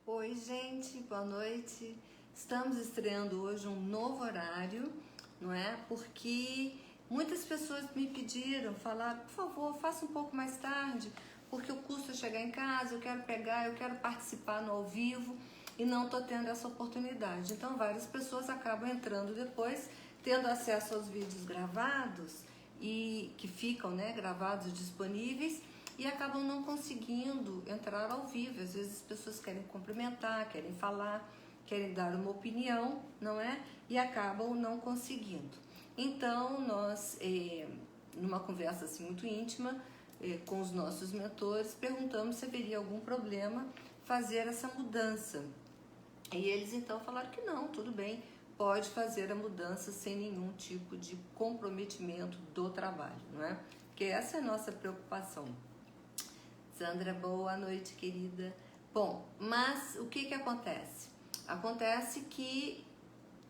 Oi, gente, boa noite. Estamos estreando hoje um novo horário, não é? Porque muitas pessoas me pediram, falaram, por favor, faça um pouco mais tarde, porque o custo é chegar em casa, eu quero participar no ao vivo e não estou tendo essa oportunidade. Então, várias pessoas acabam entrando depois, tendo acesso aos vídeos gravados e que ficam, né, gravados e disponíveis, e acabam não conseguindo entrar ao vivo. Às vezes as pessoas querem cumprimentar, querem falar, querem dar uma opinião, não é? E acabam não conseguindo. Então nós, numa conversa assim muito íntima com os nossos mentores, perguntamos se haveria algum problema fazer essa mudança. E eles então falaram que não, tudo bem, pode fazer a mudança sem nenhum tipo de comprometimento do trabalho, não é? Porque essa é a nossa preocupação. Sandra, boa noite, querida. Bom, mas o que acontece? Acontece que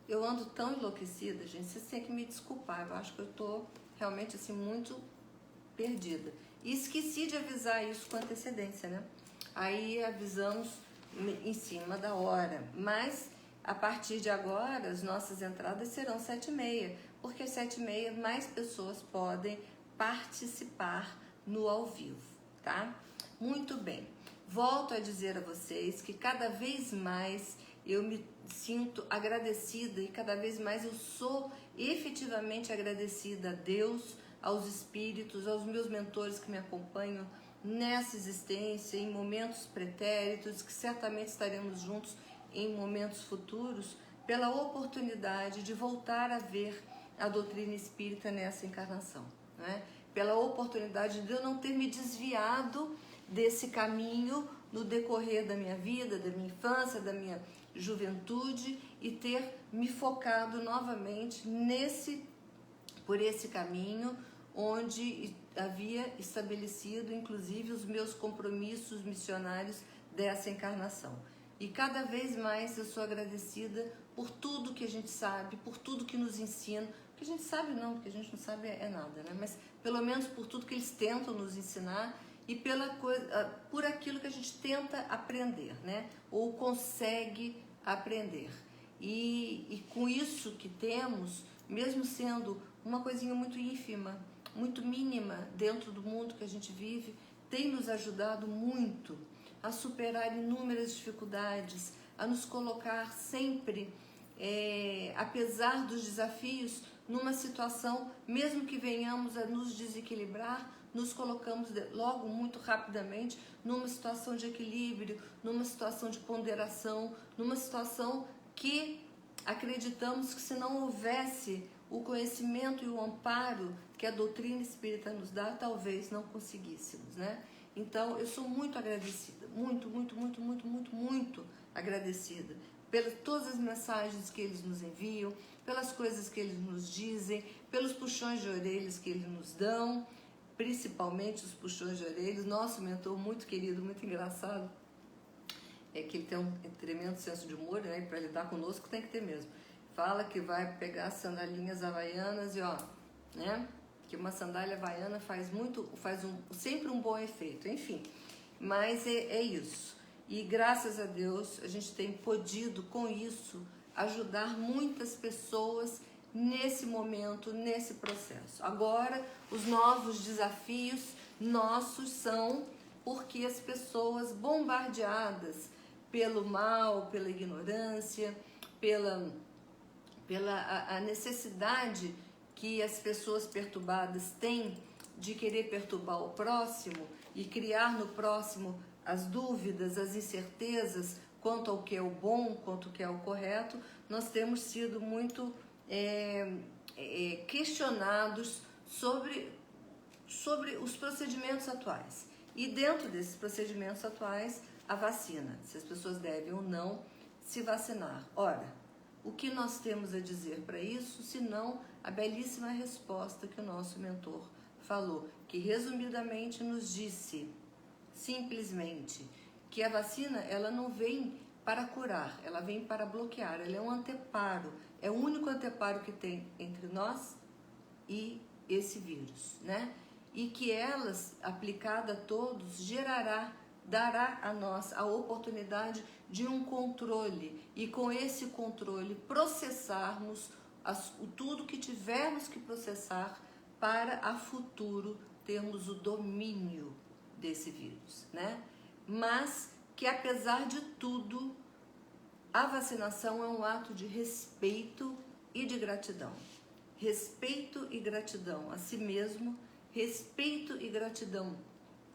eu ando tão enlouquecida, gente, vocês têm que me desculpar, eu acho que eu tô realmente assim muito perdida. E esqueci de avisar isso com antecedência, né? Aí avisamos em cima da hora, mas a partir de agora as nossas entradas serão 7h30, porque às 7h30 mais pessoas podem participar no ao vivo, tá? Muito bem, volto a dizer a vocês que cada vez mais eu me sinto agradecida e cada vez mais eu sou efetivamente agradecida a Deus, aos espíritos, aos meus mentores que me acompanham nessa existência, em momentos pretéritos, que certamente estaremos juntos em momentos futuros, pela oportunidade de voltar a ver a doutrina espírita nessa encarnação, né? Pela oportunidade de eu não ter me desviado desse caminho no decorrer da minha vida, da minha infância, da minha juventude e ter me focado novamente por esse caminho onde havia estabelecido inclusive os meus compromissos missionários dessa encarnação. E cada vez mais eu sou agradecida por tudo que a gente sabe, por tudo que nos ensina. O que a gente sabe não, porque a gente não sabe é nada, né? Mas pelo menos por tudo que eles tentam nos ensinar e por aquilo que a gente tenta aprender, né? Ou consegue aprender. E com isso que temos, mesmo sendo uma coisinha muito ínfima, muito mínima dentro do mundo que a gente vive, tem nos ajudado muito a superar inúmeras dificuldades, a nos colocar sempre, apesar dos desafios, numa situação, mesmo que venhamos a nos desequilibrar, nos colocamos logo muito rapidamente numa situação de equilíbrio, numa situação de ponderação, numa situação que acreditamos que se não houvesse o conhecimento e o amparo que a doutrina espírita nos dá, talvez não conseguíssemos, né? Então, eu sou muito agradecida, muito agradecida pelas todas as mensagens que eles nos enviam, pelas coisas que eles nos dizem, pelos puxões de orelhas que eles nos dão, principalmente os puxões de orelhas. Nosso mentor muito querido, muito engraçado, que ele tem um tremendo senso de humor, né? Para lidar conosco tem que ter mesmo. Fala que vai pegar sandalinhas havaianas e ó, né? Que uma sandália havaiana sempre um bom efeito, enfim. Mas é isso. E graças a Deus a gente tem podido com isso ajudar muitas pessoas nesse momento, nesse processo. Agora, os novos desafios nossos são porque as pessoas bombardeadas pelo mal, pela ignorância, pela a necessidade que as pessoas perturbadas têm de querer perturbar o próximo e criar no próximo as dúvidas, as incertezas quanto ao que é o bom, quanto ao que é o correto, nós temos sido muito questionados sobre os procedimentos atuais. E dentro desses procedimentos atuais, a vacina, se as pessoas devem ou não se vacinar. Ora, o que nós temos a dizer para isso, senão a belíssima resposta que o nosso mentor falou, que resumidamente nos disse, simplesmente, que a vacina ela não vem para curar, ela vem para bloquear, ela é um anteparo, é o único anteparo que tem entre nós e esse vírus, né? E que elas, aplicada a todos, gerará dará a nós a oportunidade de um controle e com esse controle processarmos tudo que tivermos que processar para a futuro termos o domínio desse vírus, né? Mas que apesar de tudo, a vacinação é um ato de respeito e de gratidão. Respeito e gratidão a si mesmo, respeito e gratidão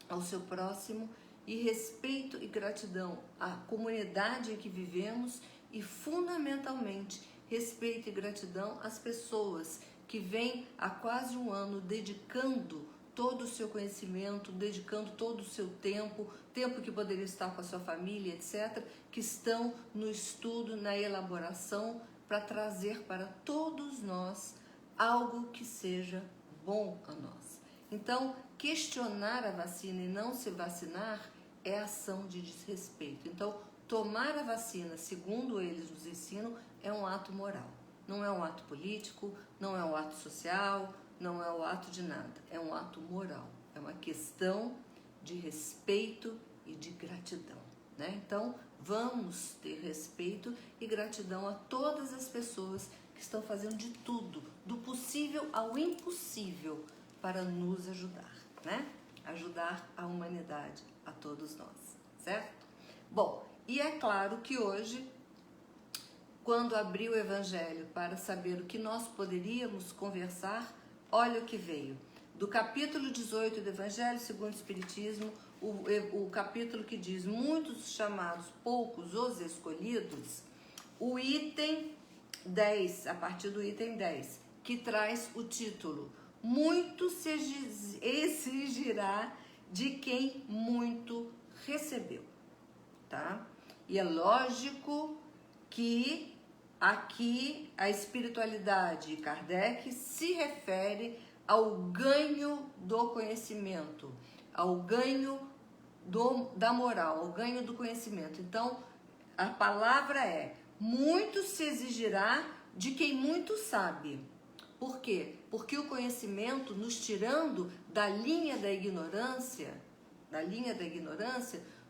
ao seu próximo e respeito e gratidão à comunidade em que vivemos e, fundamentalmente, respeito e gratidão às pessoas que vêm há quase um ano dedicando todo o seu conhecimento, dedicando todo o seu tempo que poderia estar com a sua família, etc., que estão no estudo, na elaboração, para trazer para todos nós algo que seja bom a nós. Então, questionar a vacina e não se vacinar é ação de desrespeito. Então, tomar a vacina, segundo eles nos ensinam, é um ato moral. Não é um ato político, não é um ato social, não é um ato de nada. É um ato moral. É uma questão de respeito e de gratidão, né? Então, vamos ter respeito e gratidão a todas as pessoas que estão fazendo de tudo, do possível ao impossível, para nos ajudar, né? Ajudar a humanidade, a todos nós, certo? Bom, e é claro que hoje, quando abri o Evangelho para saber o que nós poderíamos conversar, olha o que veio. Do capítulo 18 do Evangelho segundo o Espiritismo, o capítulo que diz muitos chamados, poucos os escolhidos, o item 10, a partir do item 10, que traz o título muito se exigirá de quem muito recebeu, tá? E é lógico que aqui a espiritualidade de Kardec se refere ao ganho do conhecimento, ao ganho da moral, ao ganho do conhecimento. Então, a palavra é muito se exigirá de quem muito sabe. Por quê? Porque o conhecimento, nos tirando da linha da ignorância,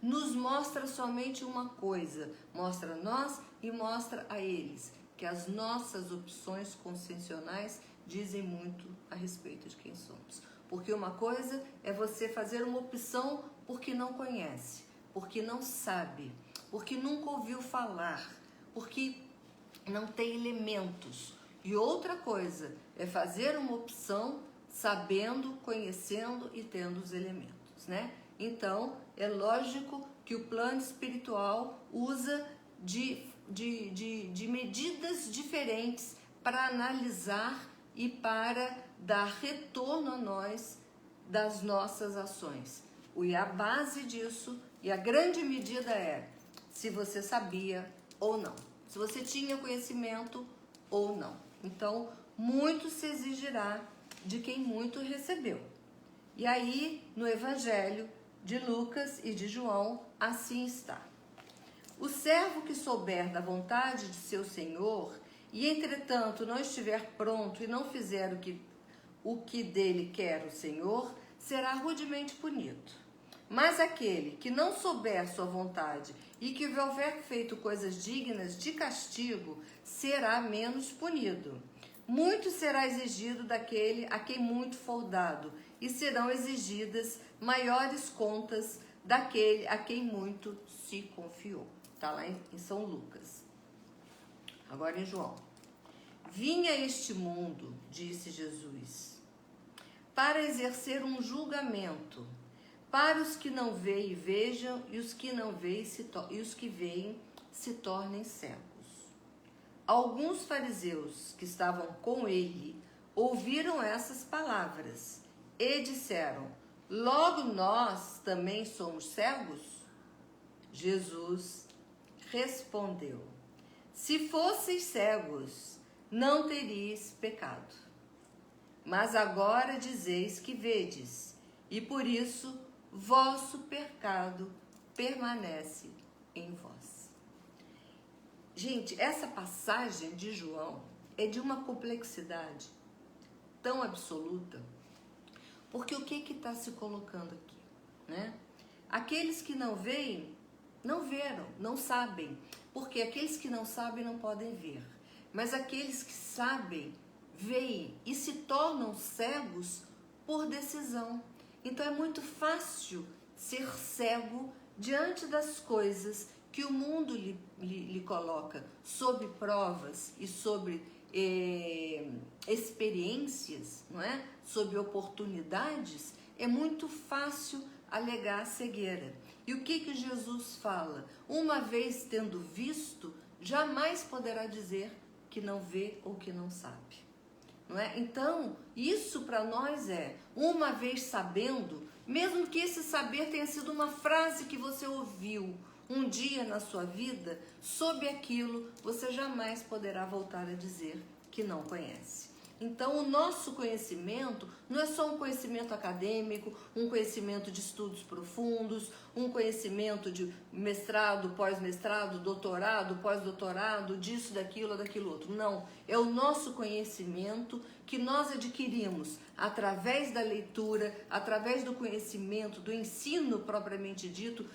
nos mostra somente uma coisa, mostra a nós e mostra a eles, que as nossas opções conscienciais dizem muito a respeito de quem somos. Porque uma coisa é você fazer uma opção porque não conhece, porque não sabe, porque nunca ouviu falar, porque não tem elementos. E outra coisa é fazer uma opção sabendo, conhecendo e tendo os elementos, né? Então, é lógico que o plano espiritual usa de medidas diferentes para analisar e para dar retorno a nós das nossas ações. E a base disso, e a grande medida é se você sabia ou não, se você tinha conhecimento ou não. Então, muito se exigirá de quem muito recebeu. E aí, no Evangelho de Lucas e de João, assim está. O servo que souber da vontade de seu senhor e, entretanto, não estiver pronto e não fizer o que dele quer o senhor, será rudemente punido. Mas aquele que não souber sua vontade e que houver feito coisas dignas de castigo, será menos punido. Muito será exigido daquele a quem muito for dado, e serão exigidas maiores contas daquele a quem muito se confiou. Está lá em São Lucas. Agora em João. Vim a este mundo, disse Jesus, para exercer um julgamento, para os que não veem vejam, e os que não veem e os que veem se tornem cegos. Alguns fariseus que estavam com ele ouviram essas palavras e disseram: logo nós também somos cegos? Jesus respondeu: se fosseis cegos, não teríeis pecado. Mas agora dizeis que vedes, e por isso vosso pecado permanece em vós. Gente, essa passagem de João é de uma complexidade tão absoluta, porque o que está se colocando aqui, né? aqueles que não veem, não viram, não sabem, porque aqueles que não sabem não podem ver, mas aqueles que sabem, veem e se tornam cegos por decisão. Então é muito fácil ser cego diante das coisas que o mundo lhe coloca sob provas e sobre experiências, não é? Sob oportunidades. É muito fácil alegar cegueira. E o que Jesus fala? Uma vez tendo visto, jamais poderá dizer que não vê ou que não sabe. Não é? Então, isso para nós é, uma vez sabendo, mesmo que esse saber tenha sido uma frase que você ouviu um dia na sua vida, sobre aquilo você jamais poderá voltar a dizer que não conhece. Então, o nosso conhecimento não é só um conhecimento acadêmico, um conhecimento de estudos profundos, um conhecimento de mestrado, pós-mestrado, doutorado, pós-doutorado, disso, daquilo, daquilo outro. Não, é o nosso conhecimento que nós adquirimos através da leitura, através do conhecimento, do ensino propriamente dito,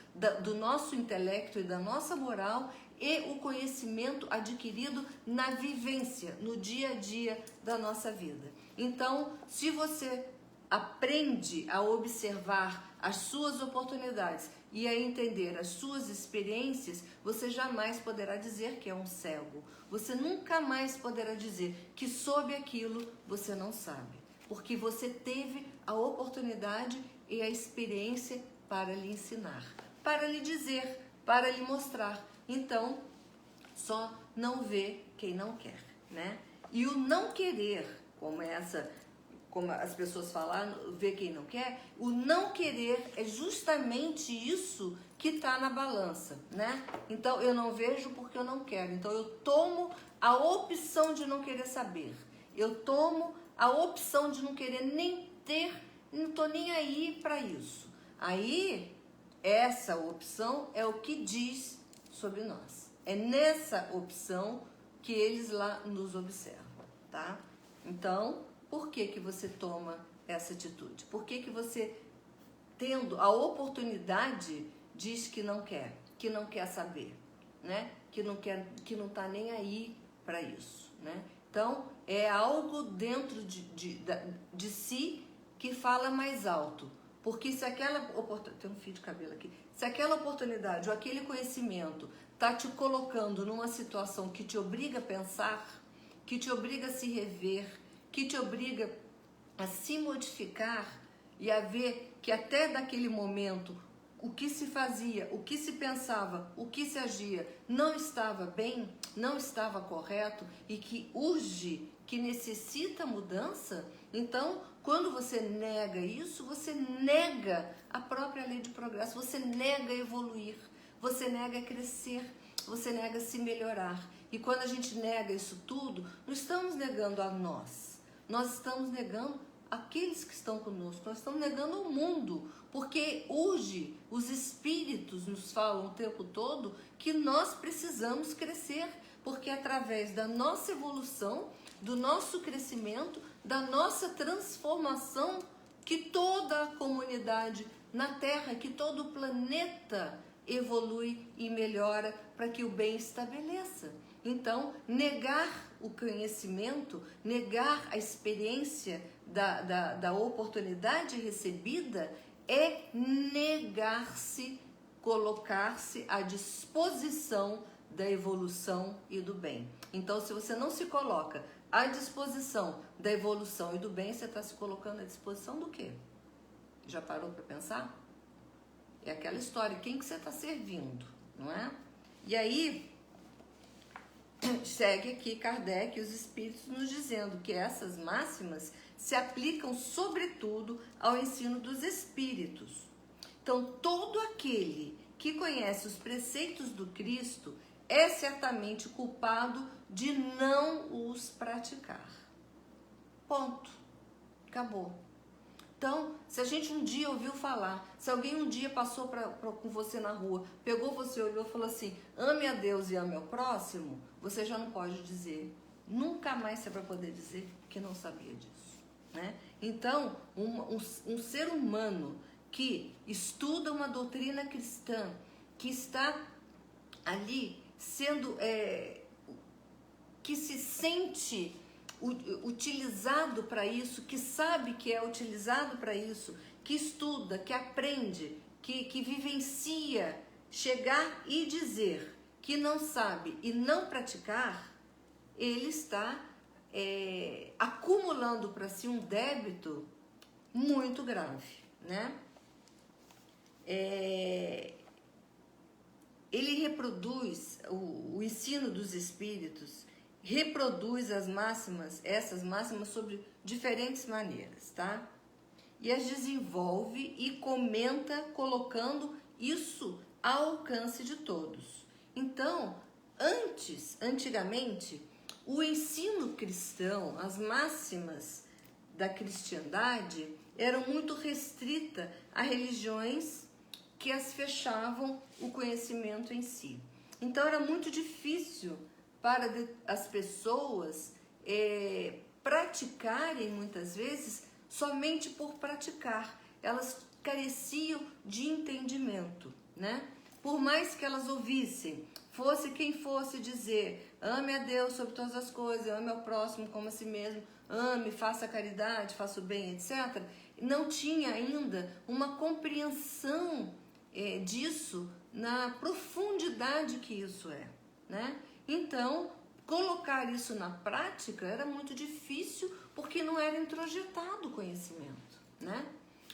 do nosso intelecto e da nossa moral, e o conhecimento adquirido na vivência, no dia a dia da nossa vida. Então, se você aprende a observar as suas oportunidades e a entender as suas experiências, você jamais poderá dizer que é um cego. Você nunca mais poderá dizer que sob aquilo você não sabe, porque você teve a oportunidade e a experiência para lhe ensinar, para lhe dizer, para lhe mostrar. Então, só não vê quem não quer, né? E o não querer, como as pessoas falaram, ver quem não quer, o não querer é justamente isso que está na balança, né? Então, eu não vejo porque eu não quero. Então, eu tomo a opção de não querer saber. Eu tomo a opção de não querer nem ter, não estou nem aí para isso. Aí, essa opção é o que diz sobre nós. É nessa opção que eles lá nos observam, tá? Então, por que que você toma essa atitude? Por que que você, tendo a oportunidade, diz que não quer saber, né? Que não tá nem aí para isso, né? Então, é algo dentro de si que fala mais alto. Porque se aquela oportunidade, tem um fio de cabelo aqui, se aquela oportunidade ou aquele conhecimento está te colocando numa situação que te obriga a pensar, que te obriga a se rever, que te obriga a se modificar e a ver que até daquele momento o que se fazia, o que se pensava, o que se agia não estava bem, não estava correto e que urge, que necessita mudança, então quando você nega isso, você nega a própria lei de progresso, você nega evoluir, você nega crescer, você nega se melhorar. E quando a gente nega isso tudo, não estamos negando a nós estamos negando aqueles que estão conosco, nós estamos negando o mundo, porque hoje os espíritos nos falam o tempo todo que nós precisamos crescer, porque através da nossa evolução, do nosso crescimento, da nossa transformação, que toda a comunidade na Terra, que todo o planeta evolui e melhora para que o bem estabeleça. Então, negar o conhecimento, negar a experiência da oportunidade recebida é negar-se, colocar-se à disposição da evolução e do bem. Então, se você não se coloca à disposição da evolução e do bem, você está se colocando à disposição do quê? Já parou para pensar? É aquela história, quem que você está servindo, não é? E aí, segue aqui Kardec e os espíritos nos dizendo que essas máximas se aplicam sobretudo ao ensino dos espíritos. Então, todo aquele que conhece os preceitos do Cristo é certamente culpado de não os praticar. Ponto. Acabou. Então, se a gente um dia ouviu falar, se alguém um dia passou com você na rua, pegou você, olhou e falou assim, ame a Deus e ame ao próximo, você já não pode dizer, nunca mais você vai poder dizer que não sabia disso, né? Então, um ser humano que estuda uma doutrina cristã, que está ali sendo, que se sente utilizado para isso, que sabe que é utilizado para isso, que estuda, que aprende, que vivencia, chegar e dizer que não sabe e não praticar, ele está acumulando para si um débito muito grave, né? Ele reproduz o ensino dos espíritos, reproduz essas máximas sobre diferentes maneiras, tá? E as desenvolve e comenta colocando isso ao alcance de todos. Então, antigamente, o ensino cristão, as máximas da cristandade eram muito restritas a religiões que as fechavam o conhecimento em si. Então era muito difícil para as pessoas praticarem muitas vezes somente por praticar. Elas careciam de entendimento, né? Por mais que elas ouvissem, fosse quem fosse dizer, ame a Deus sobre todas as coisas, ame ao próximo como a si mesmo, ame, faça caridade, faça o bem, etc. Não tinha ainda uma compreensão disso na profundidade que isso é, né? Então, colocar isso na prática era muito difícil porque não era introjetado o conhecimento, né?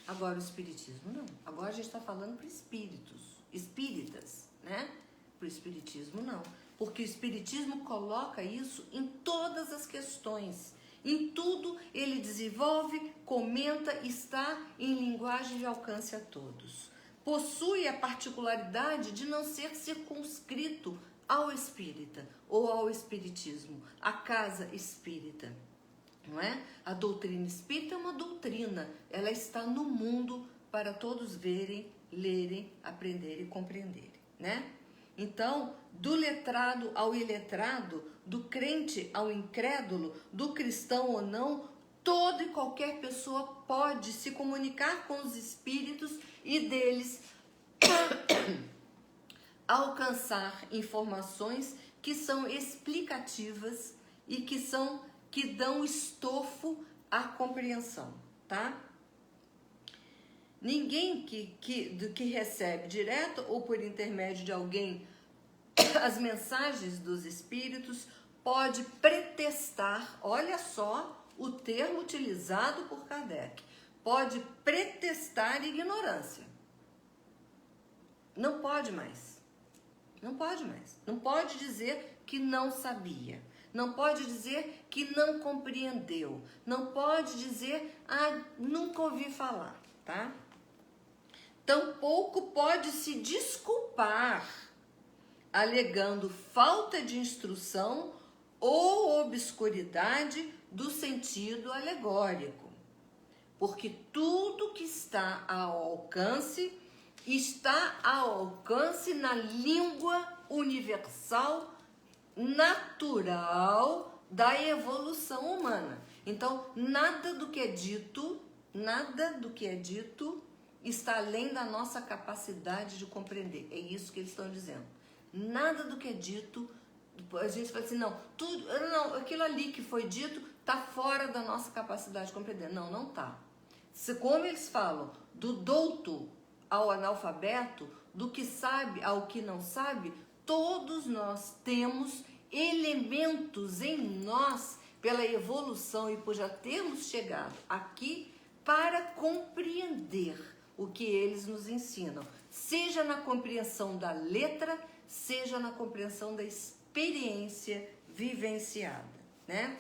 Agora o espiritismo não. Agora a gente está falando para espíritas, né? Para o espiritismo não. Porque o espiritismo coloca isso em todas as questões. Em tudo ele desenvolve, comenta, está em linguagem de alcance a todos. Possui a particularidade de não ser circunscrito ao espírita ou ao espiritismo, à casa espírita, não é? A doutrina espírita é uma doutrina, ela está no mundo para todos verem, lerem, aprenderem e compreenderem, né? Então, do letrado ao iletrado, do crente ao incrédulo, do cristão ou não, toda e qualquer pessoa pode se comunicar com os espíritos e deles alcançar informações que são explicativas e que dão estofo à compreensão, tá? Ninguém que recebe direto ou por intermédio de alguém as mensagens dos espíritos pode pretextar, olha só o termo utilizado por Kardec, pode pretextar ignorância. Não pode mais. Não pode mais. Não pode dizer que não sabia. Não pode dizer que não compreendeu. Não pode dizer, nunca ouvi falar, tá? Tampouco pode se desculpar, alegando falta de instrução ou obscuridade do sentido alegórico. Porque tudo que está ao alcance na língua universal, natural da evolução humana. Então, nada do que é dito está além da nossa capacidade de compreender. É isso que eles estão dizendo. Nada do que é dito, a gente fala assim, não, aquilo ali que foi dito está fora da nossa capacidade de compreender. Não, não está. Como eles falam, do douto ao analfabeto, do que sabe ao que não sabe, todos nós temos elementos em nós, pela evolução e por já termos chegado aqui, para compreender o que eles nos ensinam, seja na compreensão da letra, seja na compreensão da experiência vivenciada, né?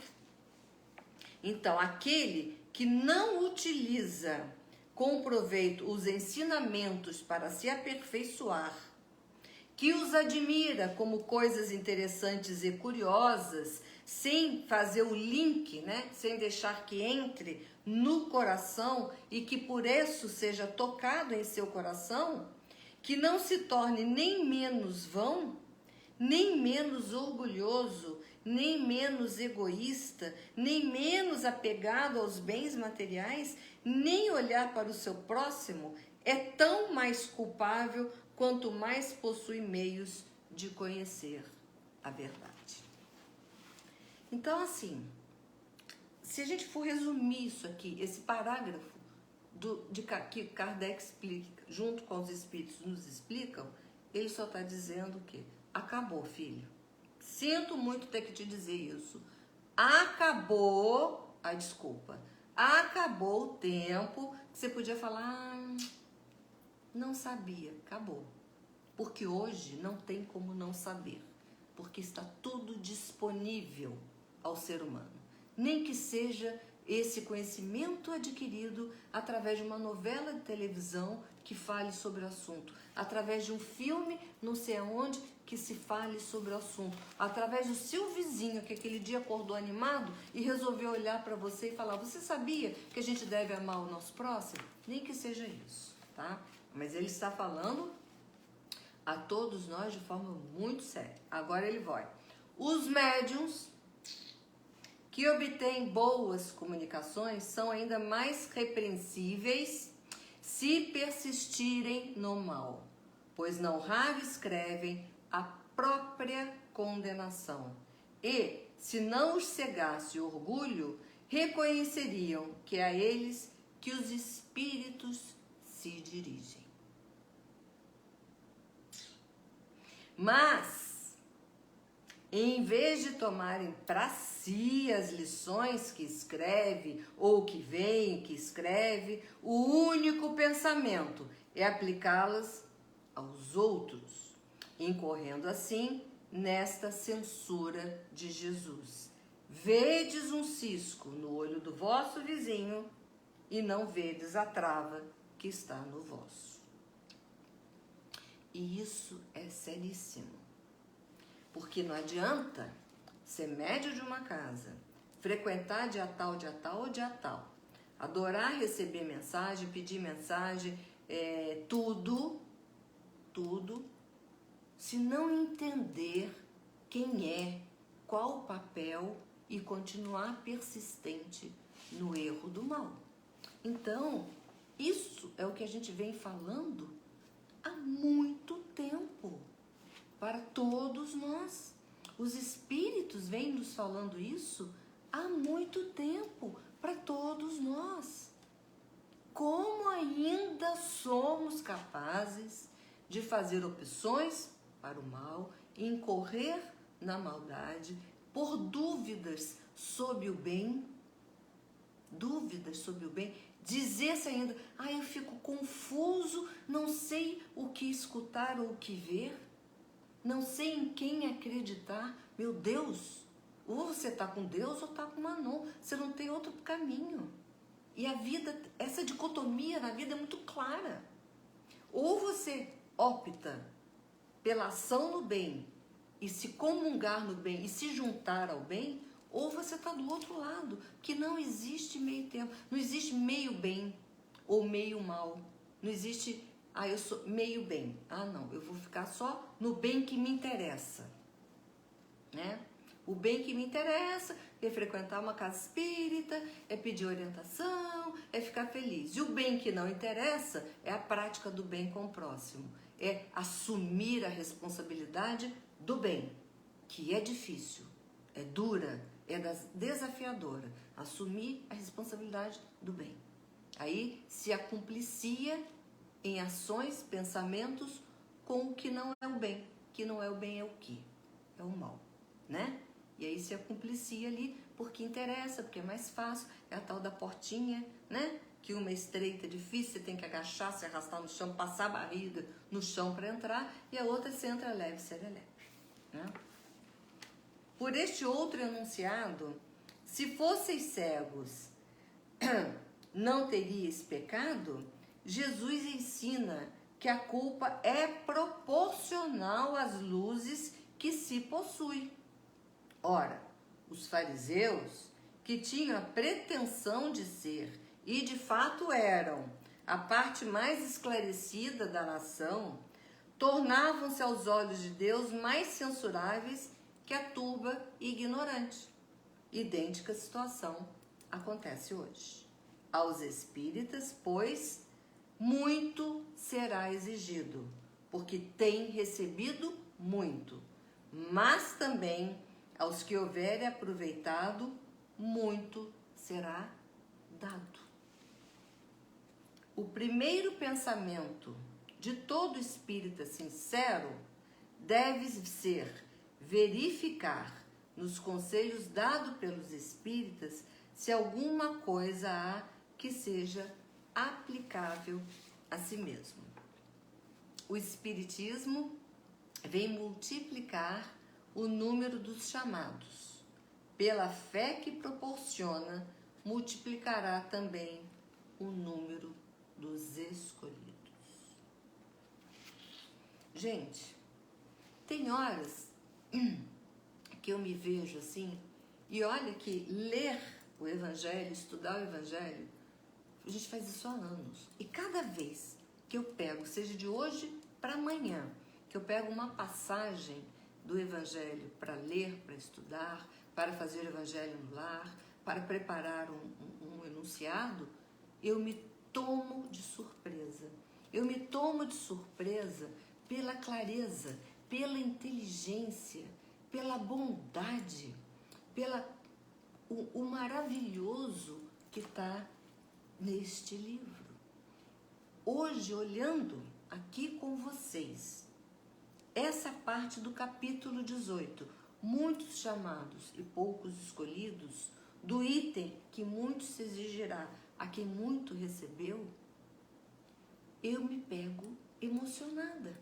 Então, aquele que não utiliza com proveito os ensinamentos para se aperfeiçoar, que os admira como coisas interessantes e curiosas, sem fazer o link, né? Sem deixar que entre no coração e que por isso seja tocado em seu coração, que não se torne nem menos vão, nem menos orgulhoso, nem menos egoísta, nem menos apegado aos bens materiais, nem olhar para o seu próximo, é tão mais culpável quanto mais possui meios de conhecer a verdade. Então, assim, se a gente for resumir isso aqui, esse parágrafo que Kardec explica, junto com os espíritos nos explicam, ele só está dizendo que acabou, filho. Sinto muito ter que te dizer isso. Acabou a desculpa. Acabou o tempo que você podia falar, não sabia. Acabou. Porque hoje não tem como não saber. Porque está tudo disponível ao ser humano. Nem que seja esse conhecimento adquirido através de uma novela de televisão que fale sobre o assunto, através de um filme, não sei aonde, que se fale sobre o assunto, através do seu vizinho que aquele dia acordou animado e resolveu olhar para você e falar, você sabia que a gente deve amar o nosso próximo? Nem que seja isso, tá? Mas ele está falando a todos nós de forma muito séria. Agora ele vai. Os médiuns que obtêm boas comunicações são ainda mais repreensíveis se persistirem no mal, pois não raro escrevem a própria condenação. E, se não os cegasse o orgulho, reconheceriam que é a eles que os espíritos se dirigem. Mas, em vez de tomarem para si as lições que escreve ou que veem que escreve, o único pensamento é aplicá-las aos outros, incorrendo assim nesta censura de Jesus. Vedes um cisco no olho do vosso vizinho e não vedes a trava que está no vosso. E isso é seríssimo. Porque não adianta ser médio de uma casa, frequentar dia tal ou dia tal, adorar receber mensagem, pedir mensagem, tudo, se não entender quem é, qual o papel e continuar persistente no erro do mal. Então, isso é o que a gente vem falando há muito tempo. Para todos nós. Os espíritos vêm nos falando isso há muito tempo, para todos nós. Como ainda somos capazes de fazer opções para o mal, incorrer na maldade, por dúvidas sobre o bem, dizer-se ainda, eu fico confuso, não sei o que escutar ou o que ver, não sei em quem acreditar. Meu Deus, ou você está com Deus ou está com Manon. Você não tem outro caminho. E a vida, essa dicotomia na vida é muito clara. Ou você opta pela ação no bem e se comungar no bem e se juntar ao bem, ou você está do outro lado, que não existe meio termo. Não existe meio bem ou meio mal. Não existe... eu sou meio bem. Não, eu vou ficar só no bem que me interessa, né? O bem que me interessa é frequentar uma casa espírita, é pedir orientação, é ficar feliz. E o bem que não interessa é a prática do bem com o próximo. É assumir a responsabilidade do bem, que é difícil, é dura, é desafiadora. Assumir a responsabilidade do bem. Aí se acumplicia em ações, pensamentos com o que não é o bem. Que não é o bem é o que? É o mal, né? E aí se acumplicia ali porque interessa, porque é mais fácil. É a tal da portinha, né? Que uma é estreita, difícil, você tem que agachar, se arrastar no chão, passar a barriga no chão para entrar. E a outra você entra leve, serelepe, né? Por este outro enunciado, se fosseis cegos, não teríeis pecado, Jesus ensina que a culpa é proporcional às luzes que se possui. Ora, os fariseus, que tinham a pretensão de ser, e de fato eram, a parte mais esclarecida da nação, tornavam-se aos olhos de Deus mais censuráveis que a turba ignorante. Idêntica situação acontece hoje. Aos espíritas, pois, muito será exigido, porque tem recebido muito. Mas também aos que houverem aproveitado, muito será dado. O primeiro pensamento de todo espírita sincero deve ser verificar nos conselhos dados pelos espíritas se alguma coisa há que seja aplicável a si mesmo. O espiritismo vem multiplicar o número dos chamados. Pela fé que proporciona, multiplicará também o número dos escolhidos. Gente, tem horas que eu me vejo assim, e olha que ler o Evangelho, estudar o Evangelho, a gente faz isso há anos. E cada vez que eu pego, seja de hoje para amanhã, que eu pego uma passagem do Evangelho para ler, para estudar, para fazer o Evangelho no lar, para preparar um enunciado, eu me tomo de surpresa. Eu me tomo de surpresa pela clareza, pela inteligência, pela bondade, o maravilhoso que está neste livro. Hoje, olhando aqui com vocês, essa parte do capítulo 18, muitos chamados e poucos escolhidos, do item que muito se exigirá a quem muito recebeu, eu me pego emocionada.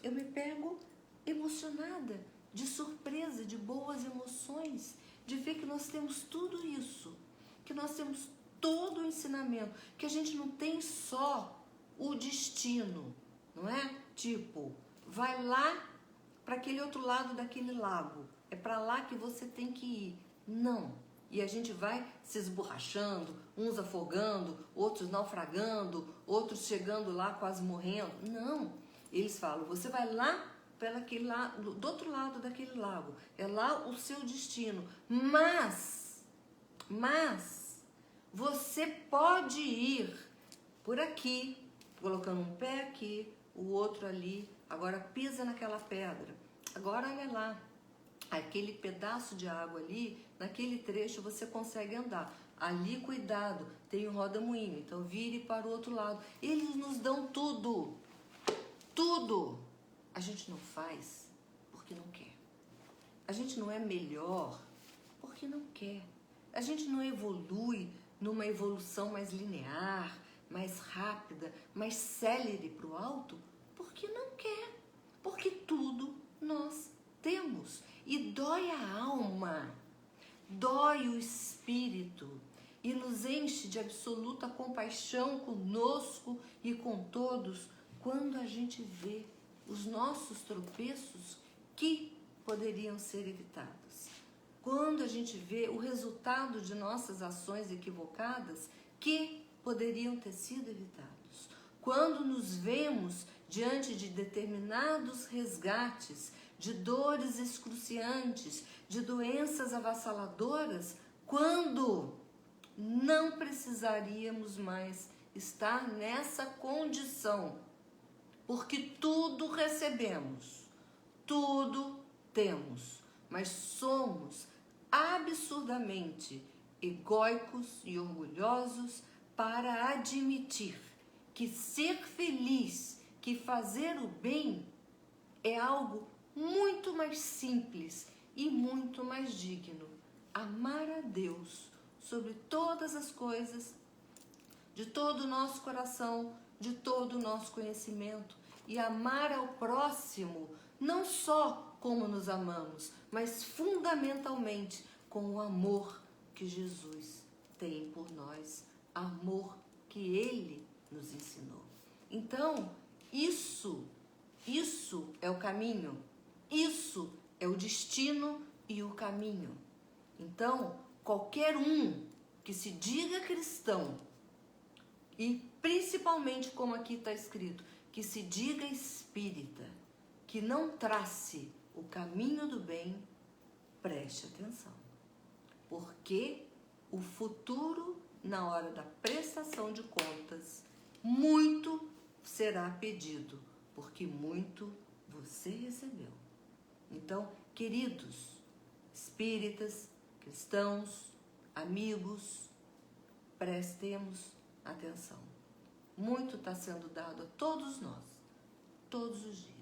Eu me pego emocionada, de surpresa, de boas emoções, de ver que nós temos tudo isso, que nós temos todo o ensinamento, que a gente não tem só o destino, não é? Tipo, vai lá para aquele outro lado daquele lago, é para lá que você tem que ir. Não. E a gente vai se esborrachando, uns afogando, outros naufragando, outros chegando lá quase morrendo. Não. Eles falam, você vai lá pelaquele lado, do outro lado daquele lago. É lá o seu destino. Mas você pode ir por aqui, colocando um pé aqui, o outro ali. Agora pisa naquela pedra. Agora olha lá. Aquele pedaço de água ali, naquele trecho você consegue andar. Ali, cuidado, tem o roda-moinho, então vire para o outro lado. Eles nos dão tudo, tudo. A gente não faz porque não quer. A gente não é melhor porque não quer. A gente não evolui numa evolução mais linear, mais rápida, mais célere para o alto porque não quer. Porque tudo nós temos. E dói a alma, dói o espírito e nos enche de absoluta compaixão conosco e com todos quando a gente vê os nossos tropeços que poderiam ser evitados. Quando a gente vê o resultado de nossas ações equivocadas que poderiam ter sido evitados. Quando nos vemos diante de determinados resgates, de dores excruciantes, de doenças avassaladoras, quando não precisaríamos mais estar nessa condição, porque tudo recebemos, tudo temos, mas somos absurdamente egóicos e orgulhosos para admitir que ser feliz, que fazer o bem é algo muito mais simples e muito mais digno. Amar a Deus sobre todas as coisas, de todo o nosso coração, de todo o nosso conhecimento, e amar ao próximo não só como nos amamos, mas fundamentalmente com o amor que Jesus tem por nós, amor que Ele nos ensinou. Então, isso é o caminho, isso é o destino e o caminho. Então, qualquer um que se diga cristão, e principalmente como aqui está escrito, que se diga espírita, que não trace o caminho do bem, preste atenção. Porque o futuro, na hora da prestação de contas, muito será pedido, porque muito você recebeu. Então, queridos espíritas, cristãos, amigos, prestemos atenção. Muito está sendo dado a todos nós, todos os dias.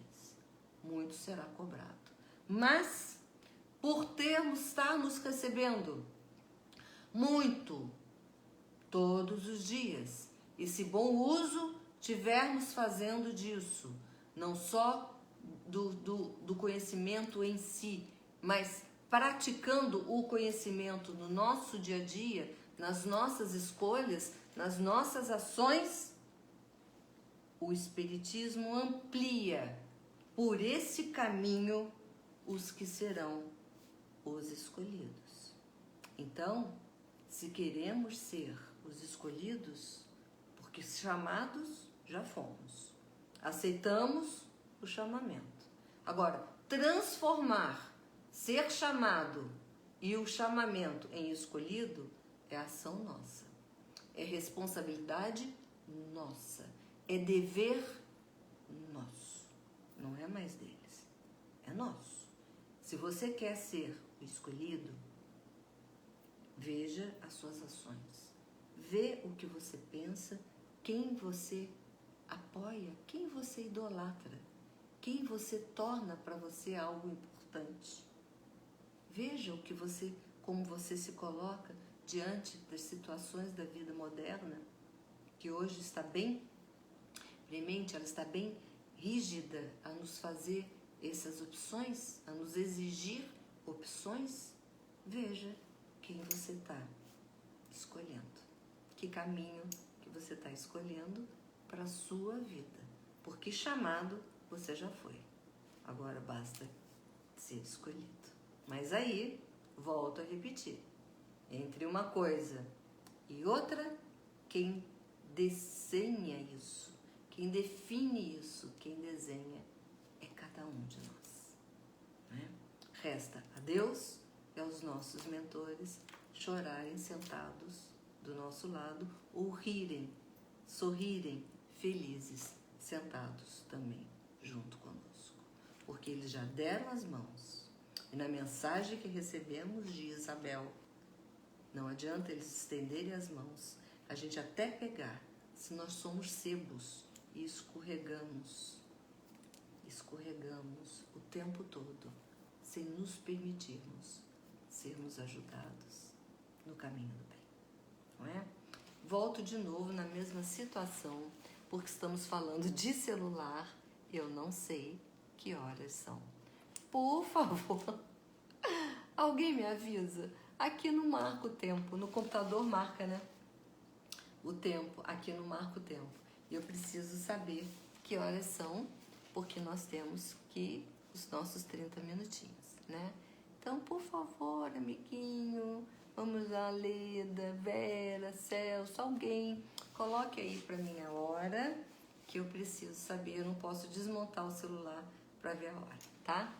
Muito será cobrado. Mas, por estarmos recebendo muito todos os dias, e se bom uso tivermos fazendo disso, não só do conhecimento em si, mas praticando o conhecimento no nosso dia a dia, nas nossas escolhas, nas nossas ações, o Espiritismo amplia por esse caminho os que serão os escolhidos. Então, se queremos ser os escolhidos, porque chamados já fomos, aceitamos o chamamento. Agora, transformar, ser chamado e o chamamento em escolhido é ação nossa, é responsabilidade nossa, é dever nosso, não é mais deles, é nosso. Se você quer ser o escolhido, veja as suas ações, vê o que você pensa, quem você apoia, quem você idolatra, quem você torna para você algo importante. Veja o que você, como você se coloca diante das situações da vida moderna, que hoje está bem premente, ela está bem rígida a nos fazer essas opções, a nos exigir opções. Veja quem você está escolhendo, que caminho que você está escolhendo para a sua vida, porque chamado você já foi, agora basta ser escolhido. Mas aí, volto a repetir, entre uma coisa e outra, quem desenha isso, quem define isso, quem desenha é cada um de nós, né? Resta a Deus e aos nossos mentores chorarem sentados do nosso lado ou rirem, sorrirem, felizes, sentados também junto conosco, porque eles já deram as mãos. E na mensagem que recebemos de Isabel, não adianta eles estenderem as mãos, a gente até pegar, se nós somos sebos e escorregamos o tempo todo, sem nos permitirmos sermos ajudados no caminho do bem, não é? Volto de novo na mesma situação, porque estamos falando de celular, eu não sei que horas são. Por favor, alguém me avisa. Aqui não marca o tempo, no computador marca, né? O tempo, aqui não marca o tempo. E eu preciso saber que horas são, porque nós temos que os nossos 30 minutinhos, né? Então, por favor, amiguinho, vamos lá, Leda, Vera, Celso, alguém, coloque aí pra mim a hora, que eu preciso saber, eu não posso desmontar o celular para ver a hora, tá?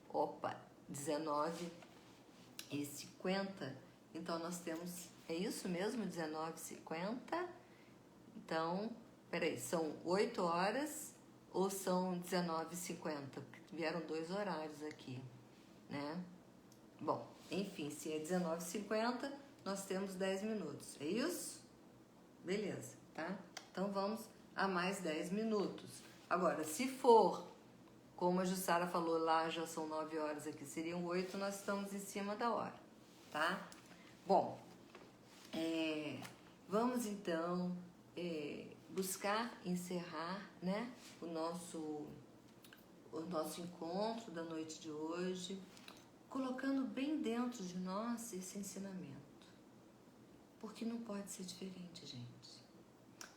Opa, 19h50, então nós temos, é isso mesmo, 19h50, então, peraí, são 8 horas ou são 19h50? Porque vieram 2 horários aqui, né? Bom, enfim, se é 19h50, nós temos 10 minutos, é isso? Beleza, tá? Então vamos a mais 10 minutos. Agora, se for, como a Jussara falou lá, já são 9 horas aqui, seriam 8, nós estamos em cima da hora, tá? Bom, vamos então buscar encerrar, né, o nosso encontro da noite de hoje, colocando bem dentro de nós esse ensinamento, porque não pode ser diferente, gente.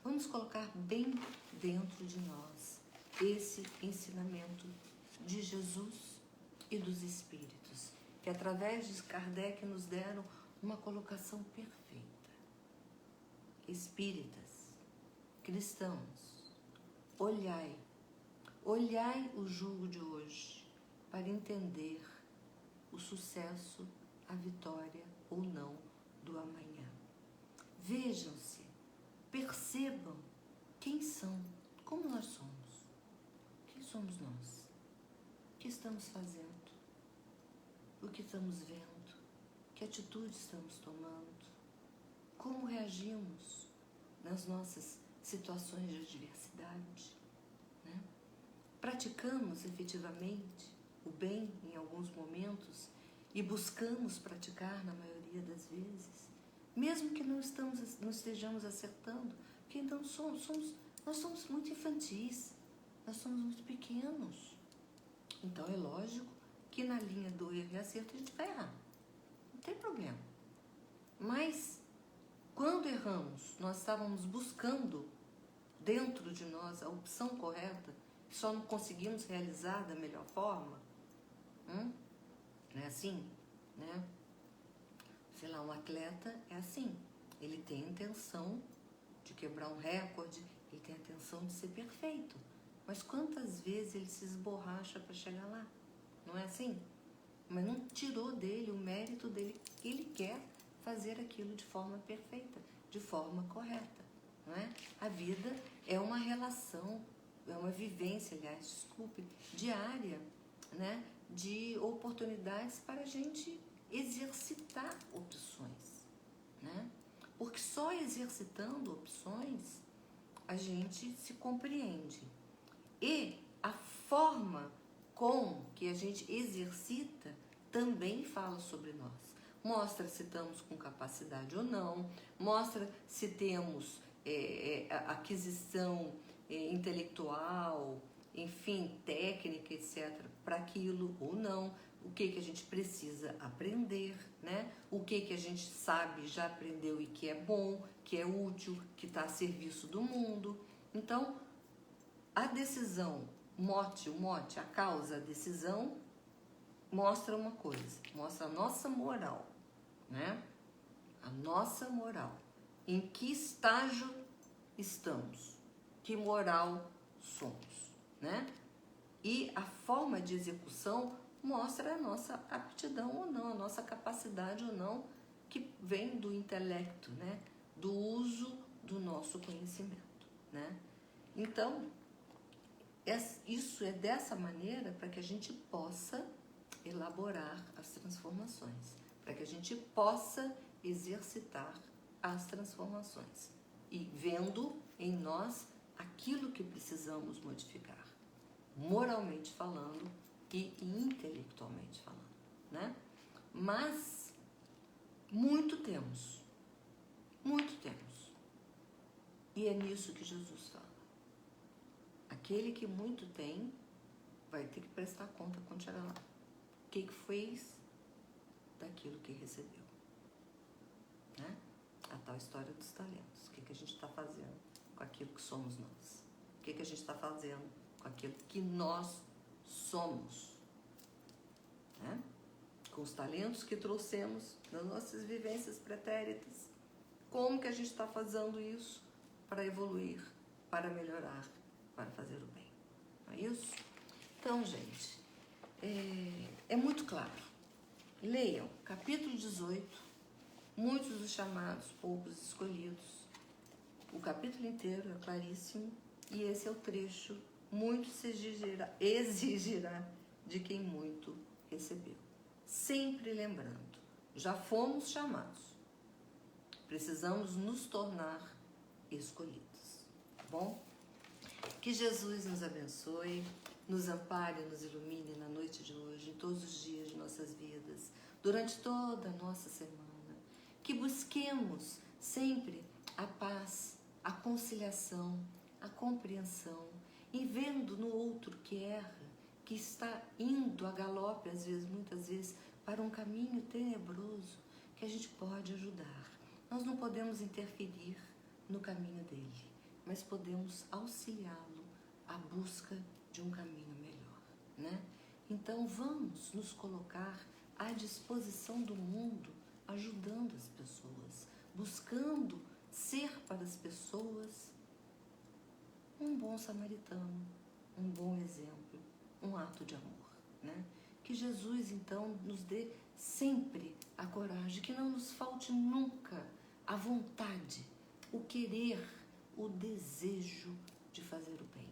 Vamos colocar bem dentro de nós esse ensinamento de Jesus e dos Espíritos, que através de Kardec nos deram uma colocação perfeita. Espíritas, cristãos, olhai o jugo de hoje para entender o sucesso, a vitória ou não do amanhã. Vejam-se, percebam quem são, como nós somos, quem somos nós, o que estamos fazendo, o que estamos vendo, que atitude estamos tomando, como reagimos nas nossas situações de adversidade, né? Praticamos efetivamente o bem em alguns momentos e buscamos praticar na maioria das vezes, mesmo que não estejamos acertando, porque então nós somos muito infantis, nós somos muito pequenos. Então é lógico que na linha do erro e acerto a gente vai errar, não tem problema. Mas quando erramos, nós estávamos buscando dentro de nós a opção correta, só não conseguimos realizar da melhor forma. Não é assim? Né? Sei lá, um atleta é assim. Ele tem a intenção de quebrar um recorde, ele tem a intenção de ser perfeito. Mas quantas vezes ele se esborracha para chegar lá? Não é assim? Mas não tirou dele o mérito dele. Ele quer fazer aquilo de forma perfeita, de forma correta. Não é? A vida é uma relação, é uma vivência, aliás, desculpe, diária, né? De oportunidades para a gente exercitar opções, né? Porque só exercitando opções a gente se compreende. E a forma com que a gente exercita também fala sobre nós. Mostra se estamos com capacidade ou não, mostra se temos aquisição intelectual, enfim, técnica, etc., para aquilo ou não, o que a gente precisa aprender, né? O que a gente sabe, já aprendeu e que é bom, que é útil, que está a serviço do mundo. Então, a decisão, o mote, a causa, a decisão, mostra uma coisa, mostra a nossa moral, né? A nossa moral. Em que estágio estamos? Que moral somos, né? E a forma de execução mostra a nossa aptidão ou não, a nossa capacidade ou não, que vem do intelecto, né? Do uso do nosso conhecimento, né? Então, isso é dessa maneira para que a gente possa elaborar as transformações, para que a gente possa exercitar as transformações e vendo em nós aquilo que precisamos modificar, moralmente falando e intelectualmente falando, né? Mas muito temos, e é nisso que Jesus fala. Aquele que muito tem vai ter que prestar conta quando chegar lá. O que fez daquilo que recebeu, né? A tal história dos talentos. O que a gente está fazendo com aquilo que somos nós? O que a gente está fazendo com aquilo que nós somos, né? Com os talentos que trouxemos nas nossas vivências pretéritas. Como que a gente está fazendo isso para evoluir, para melhorar, para fazer o bem? Não é isso? Então, gente, é muito claro. Leiam, capítulo 18, muitos dos chamados, poucos escolhidos. O capítulo inteiro é claríssimo e esse é o trecho, muito se exigirá de quem muito recebeu. Sempre lembrando, já fomos chamados, precisamos nos tornar escolhidos, tá bom? Que Jesus nos abençoe, nos ampare, nos ilumine na noite de hoje, em todos os dias de nossas vidas, durante toda a nossa semana. Que busquemos sempre a paz, a conciliação, a compreensão, e vendo no outro que erra, que está indo a galope, às vezes, muitas vezes, para um caminho tenebroso, que a gente pode ajudar. Nós não podemos interferir no caminho dele, mas podemos auxiliá-lo à busca de um caminho melhor, né? Então vamos nos colocar à disposição do mundo, ajudando as pessoas, buscando ser para as pessoas um bom samaritano, um bom exemplo, um ato de amor, né? Que Jesus então nos dê sempre a coragem, que não nos falte nunca a vontade, o querer, o desejo de fazer o bem.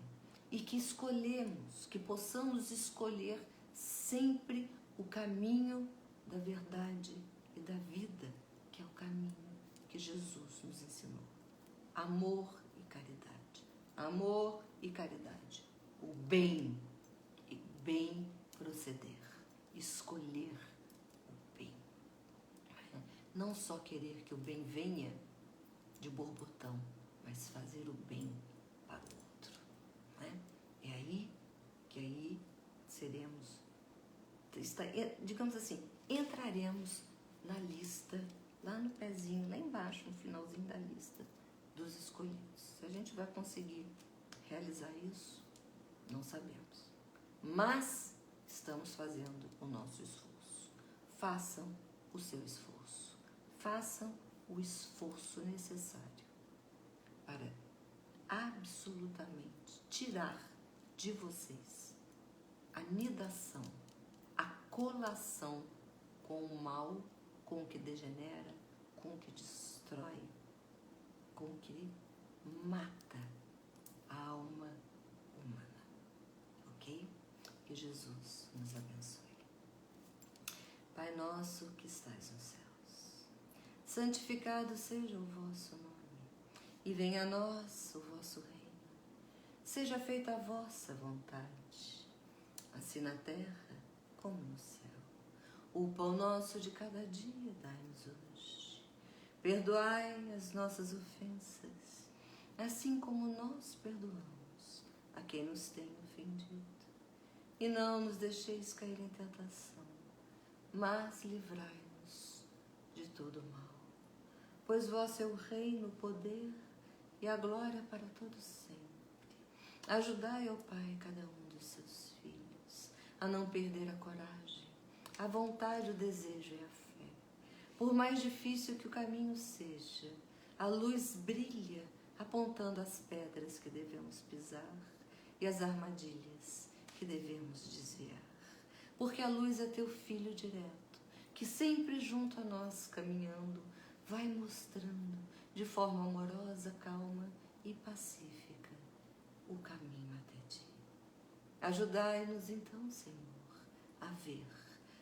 E que possamos escolher sempre o caminho da verdade e da vida, que é o caminho que Jesus nos ensinou. Amor e caridade. Amor e caridade. O bem e bem proceder. Escolher o bem. Não só querer que o bem venha de borbotão, mas fazer o bem para o outro. Não é? É aí que seremos, digamos assim, entraremos na lista, lá no pezinho, lá embaixo, no finalzinho da lista dos escolhidos. Se a gente vai conseguir realizar isso, não sabemos. Mas estamos fazendo o nosso esforço. Façam o seu esforço. Façam o esforço necessário para absolutamente tirar de vocês a nidação, a colação com o mal, com o que degenera, com o que destrói, com o que mata a alma humana. Ok? Que Jesus nos abençoe. Pai nosso que estais nos céus, santificado seja o vosso nome, e venha a nós o vosso reino. Seja feita a vossa vontade, assim na terra como no céu. O pão nosso de cada dia dai-nos hoje. Perdoai as nossas ofensas, assim como nós perdoamos a quem nos tem ofendido. E não nos deixeis cair em tentação, mas livrai-nos de todo mal. Pois vosso é o reino, o poder e a glória para todos sempre. Ajudai, ó Pai, cada um dos seus filhos a não perder a coragem, a vontade, o desejo e a fé. Por mais difícil que o caminho seja, a luz brilha apontando as pedras que devemos pisar e as armadilhas que devemos desviar. Porque a luz é teu Filho direto, que sempre junto a nós caminhando, vai mostrando de forma amorosa, calma e pacífica o caminho até ti. Ajudai-nos então, Senhor, a ver,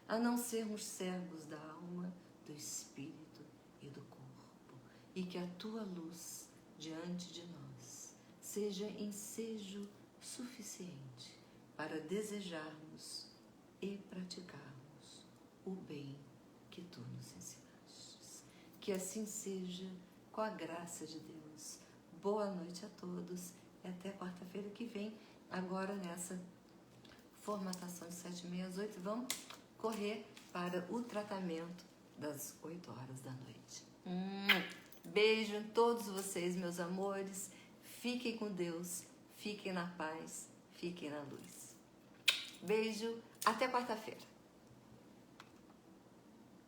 a não sermos cegos da alma, do espírito e do corpo, e que a tua luz diante de nós seja ensejo suficiente para desejarmos e praticarmos o bem que tu nos ensinaste. Que assim seja, com a graça de Deus. Boa noite a todos e até quarta-feira que vem, agora nessa formatação de 7h30 às 8h, vamos correr para o tratamento das 8 horas da noite. Beijo em todos vocês, meus amores. Fiquem com Deus, fiquem na paz, fiquem na luz. Beijo, até quarta-feira.